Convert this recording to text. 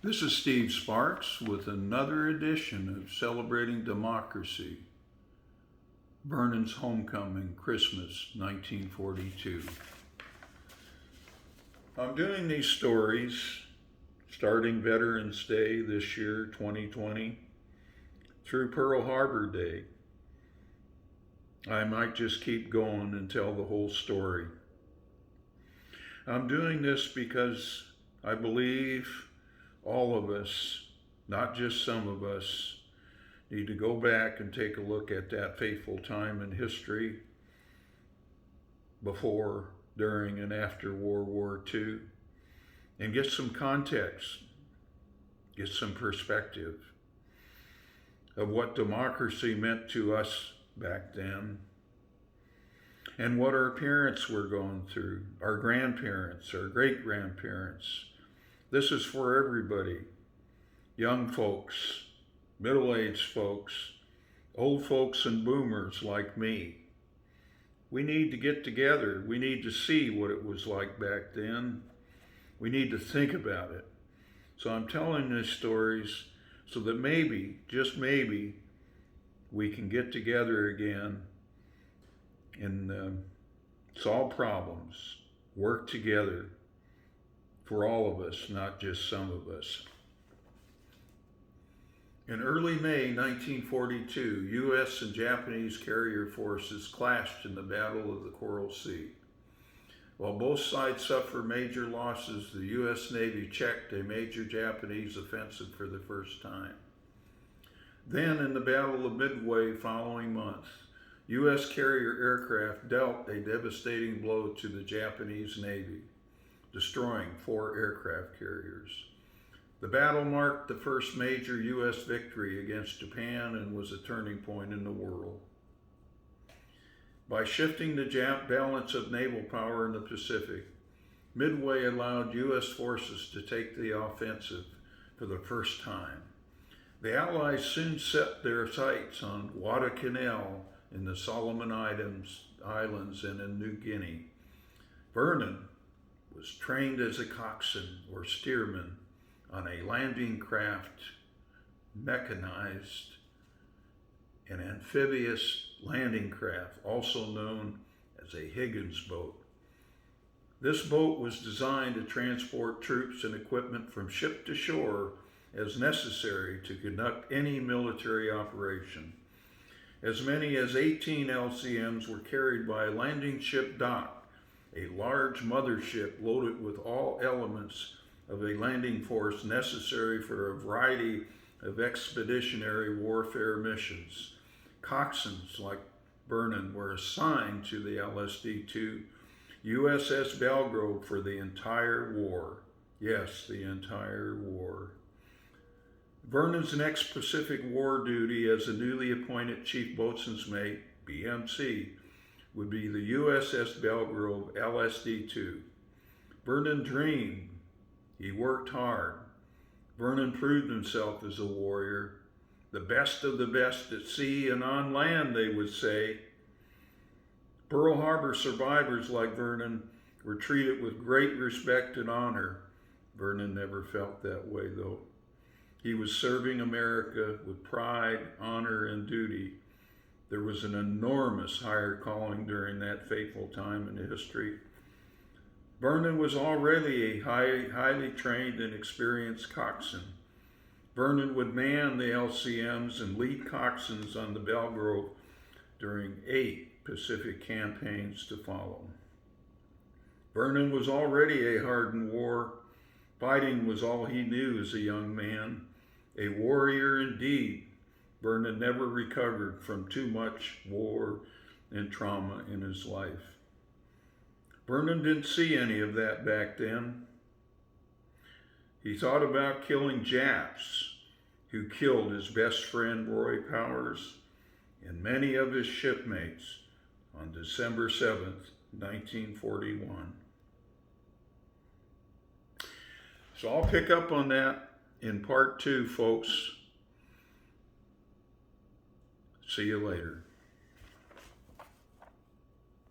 This is Steve Sparks with another edition of Celebrating Democracy, Vernon's Homecoming, Christmas, 1942. I'm doing these stories starting Veterans Day this year, 2020, through Pearl Harbor Day. I might just keep going and tell the whole story. I'm doing this because I believe all of us, not just some of us, need to go back and take a look at that fateful time in history before, during, and after World War II and get some context, get some perspective of what democracy meant to us back then and what our parents were going through, our grandparents, our great-grandparents. This is for everybody, young folks, middle-aged folks, old folks and boomers like me. We need to get together. We need to see what it was like back then. We need to think about it. So I'm telling these stories so that maybe, just maybe, we can get together again and solve problems, work together, for all of us, not just some of us. In early May 1942, U.S. and Japanese carrier forces clashed in the Battle of the Coral Sea. While both sides suffered major losses, the U.S. Navy checked a major Japanese offensive for the first time. Then, in the Battle of Midway following month, U.S. carrier aircraft dealt a devastating blow to the Japanese Navy, destroying 4 aircraft carriers. The battle marked the first major U.S. victory against Japan and was a turning point in the world. By shifting the balance of naval power in the Pacific, Midway allowed U.S. forces to take the offensive for the first time. The Allies soon set their sights on Guadalcanal in the Solomon Islands and in New Guinea. Vernon was trained as a coxswain or steerman on a landing craft, mechanized, an amphibious landing craft, also known as a Higgins boat. This boat was designed to transport troops and equipment from ship to shore as necessary to conduct any military operation. As many as 18 LCMs were carried by a landing ship dock, a large mothership loaded with all elements of a landing force necessary for a variety of expeditionary warfare missions. Coxswains like Vernon were assigned to the LSD-2 USS Belgrove for the entire war. Yes, the entire war. Vernon's next Pacific War duty as a newly appointed Chief Boatswain's Mate, BMC, would be the USS Belgrove LSD-2. Vernon dreamed. He worked hard. Vernon proved himself as a warrior, the best of the best at sea and on land, they would say. Pearl Harbor survivors like Vernon were treated with great respect and honor. Vernon never felt that way, though. He was serving America with pride, honor, and duty. There was an enormous higher calling during that fateful time in history. Vernon was already a highly trained and experienced coxswain. Vernon would man the LCMs and lead coxswains on the Belgrove during 8 Pacific campaigns to follow. Vernon was already a hardened war. Fighting was all he knew as a young man. A warrior indeed. Vernon never recovered from too much war and trauma in his life. Vernon didn't see any of that back then. He thought about killing Japs, who killed his best friend Roy Powers and many of his shipmates on December 7th, 1941. So I'll pick up on that in part 2, folks. See you later.